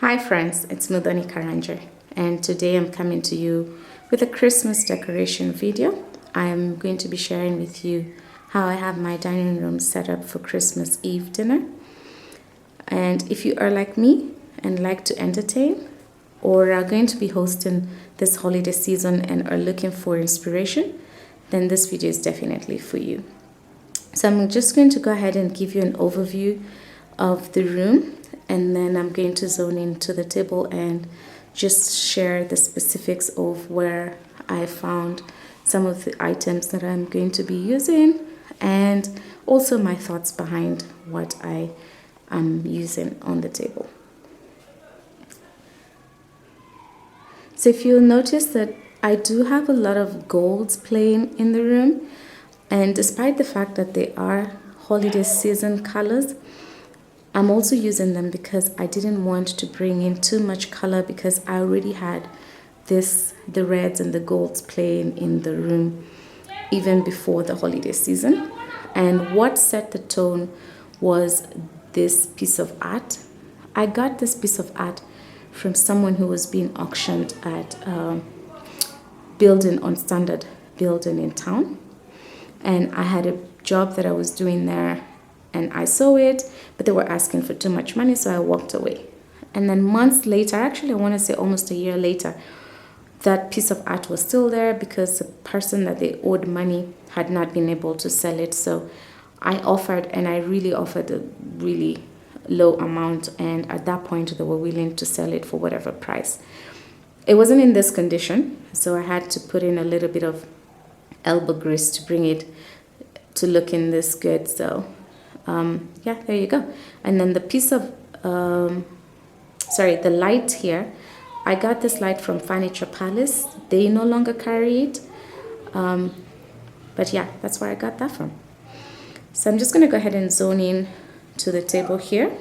Hi friends, it's Mudhani Karanja, and today I'm coming to you with a Christmas decoration video. I am going to be sharing with you how I have my dining room set up for Christmas Eve dinner. And if you are like me and like to entertain, or are going to be hosting this holiday season and are looking for inspiration, then this video is definitely for you. So I'm just going to go ahead and give you an overview of the room, and then I'm going to zone into the table and just share the specifics of where I found some of the items that I'm going to be using, and also my thoughts behind what I am using on the table. So if you'll notice that I do have a lot of golds playing in the room, and despite the fact that they are holiday season colors, I'm also using them because I didn't want to bring in too much color, because I already had the reds and the golds playing in the room even before the holiday season. And what set the tone was this piece of art. I got this piece of art from someone who was being auctioned at building on Standard Building in town. And I had a job that I was doing there, and I saw it, but they were asking for too much money, so I walked away. And then months later, actually I want to say almost a year later, that piece of art was still there because the person that they owed money had not been able to sell it. So I offered, and I really offered a really low amount, and at that point they were willing to sell it for whatever price. It wasn't in this condition, so I had to put in a little bit of elbow grease to bring it to looking this good. So yeah, there you go. And then the piece of the light here, I got this light from Furniture Palace. They no longer carry it, but yeah, that's where I got that from. So I'm just going to go ahead and zone in to the table here.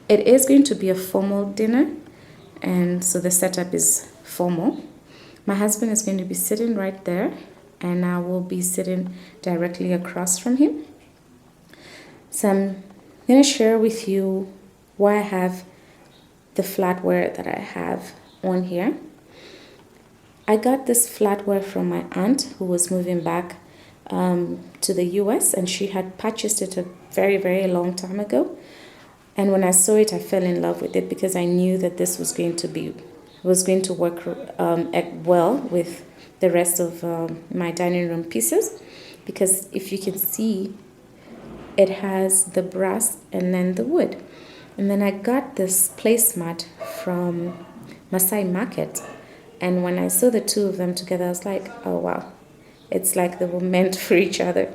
It is going to be a formal dinner, and so the setup is formal. My husband is going to be sitting right there, and I will be sitting directly across from him. So I'm going to share with you why I have the flatware that I have on here. I got this flatware from my aunt who was moving back to the US, and she had purchased it a very, very long time ago. And when I saw it, I fell in love with it because I knew that this was going to work well with the rest of my dining room pieces, because if you can see, it has the brass and then the wood. And then I got this placemat from Masai Market, and when I saw the two of them together, I was like, oh wow, it's like they were meant for each other.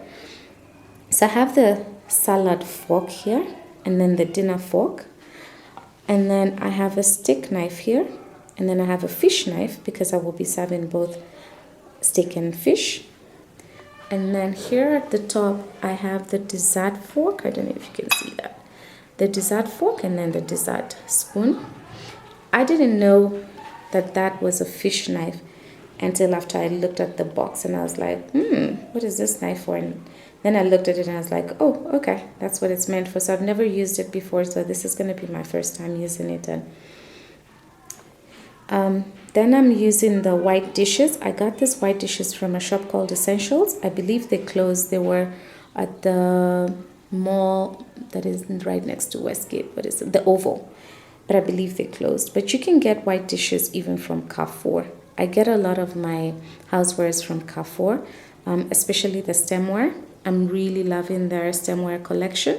So I have the salad fork here, and then the dinner fork, and then I have a steak knife here, and then I have a fish knife because I will be serving both steak and fish. And then here at the top, I have the dessert fork. I don't know if you can see that. The dessert fork, and then the dessert spoon. I didn't know that that was a fish knife until after I looked at the box, and I was like, what is this knife for? And then I looked at it and I was like, oh, okay, that's what it's meant for. So I've never used it before, so this is going to be my first time using it. And then I'm using the white dishes. I got this white dishes from a shop called Essentials. I believe they closed. They were at the mall that is right next to Westgate. What is it? The Oval. But I believe they closed. But you can get white dishes even from Carrefour. I get a lot of my housewares from Carrefour, especially the stemware. I'm really loving their stemware collection.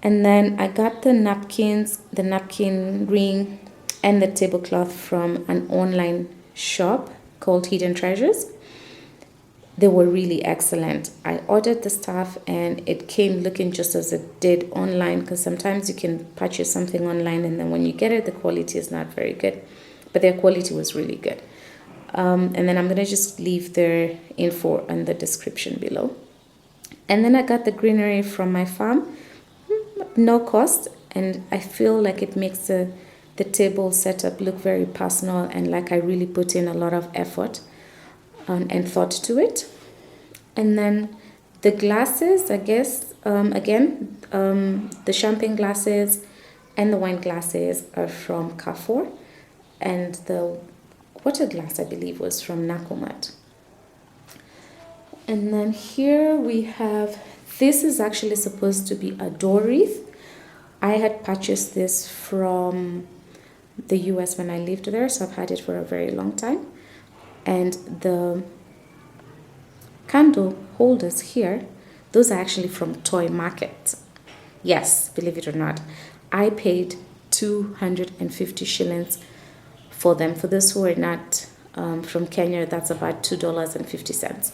And then I got the napkins, the napkin ring, and the tablecloth from an online shop called Hidden Treasures. They were really excellent. I ordered the stuff and it came looking just as it did online, because sometimes you can purchase something online and then when you get it, the quality is not very good. But their quality was really good. And then I'm going to just leave their info in the description below. And then I got the greenery from my farm, no cost, and I feel like it makes the table setup look very personal, and like I really put in a lot of effort and thought to it. And then the glasses, I guess, The champagne glasses and the wine glasses are from Carrefour, and the water glass, I believe, was from Nakumat. And then here we have, this is actually supposed to be a door wreath. I had purchased this from the US when I lived there, so I've had it for a very long time. And the candle holders here, those are actually from Toy Market. Yes, believe it or not, I paid 250 shillings for them. For those who are not from Kenya, that's about $2.50.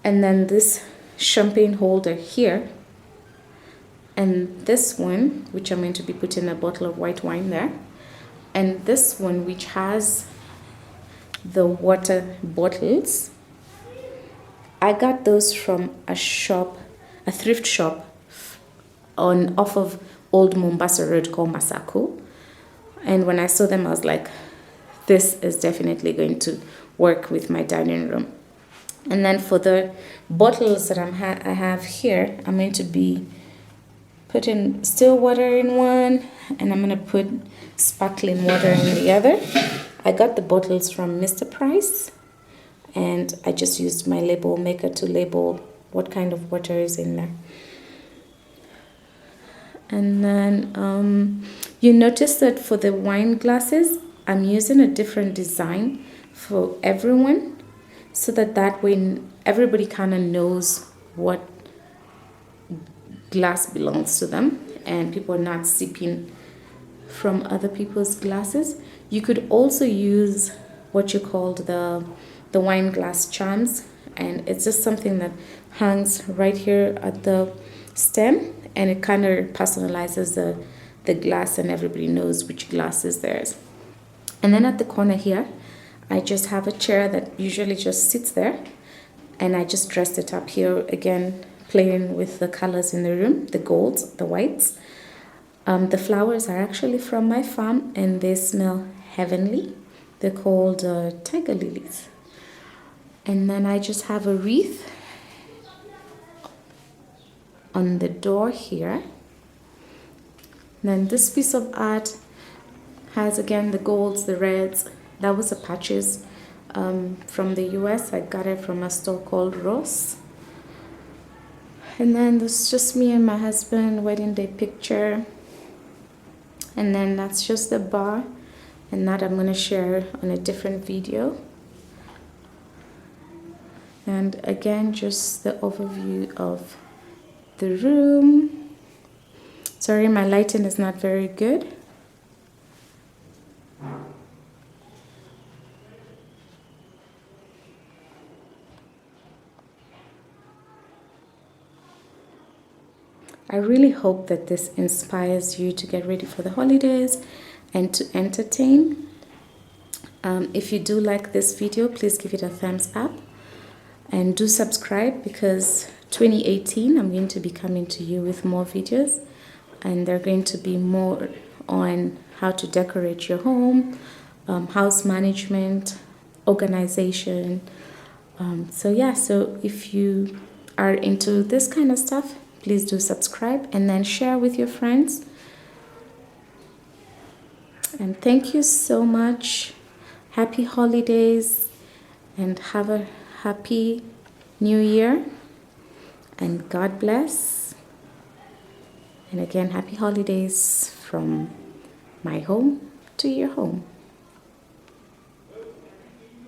And then this champagne holder here, and this one, which I'm going to be putting a bottle of white wine there, and this one, which has the water bottles, I got those from a thrift shop off of Old Mombasa Road called Masako. And when I saw them, I was like, this is definitely going to work with my dining room. And then for the bottles that I have here, I'm going to be putting still water in one, and I'm going to put sparkling water in the other. I got the bottles from Mr. Price, and I just used my label maker to label what kind of water is in there. And then you notice that for the wine glasses, I'm using a different design for everyone, so that way everybody kind of knows what glass belongs to them and people are not sipping from other people's glasses. You could also use what you called the wine glass charms, and it's just something that hangs right here at the stem, and it kind of personalizes the glass, and everybody knows which glass is theirs. And then at the corner here, I just have a chair that usually just sits there, and I just dressed it up here again, playing with the colors in the room, the golds, the whites. The flowers are actually from my farm, and they smell heavenly. They're called tiger lilies. And then I just have a wreath on the door here. Then this piece of art has again the golds, the reds. That was a purchase from the US. I got it from a store called Ross. And then this is just me and my husband wedding day picture. And then that's just the bar, and that I'm going to share on a different video. And again, just the overview of the room. Sorry, my lighting is not very good. I really hope that this inspires you to get ready for the holidays and to entertain. If you do like this video, please give it a thumbs up and do subscribe, because 2018 I'm going to be coming to you with more videos, and they're going to be more on how to decorate your home, house management, organization. So if you are into this kind of stuff, please do subscribe and then share with your friends. And thank you so much. Happy holidays, and have a happy new year, and God bless. And again, happy holidays from my home to your home.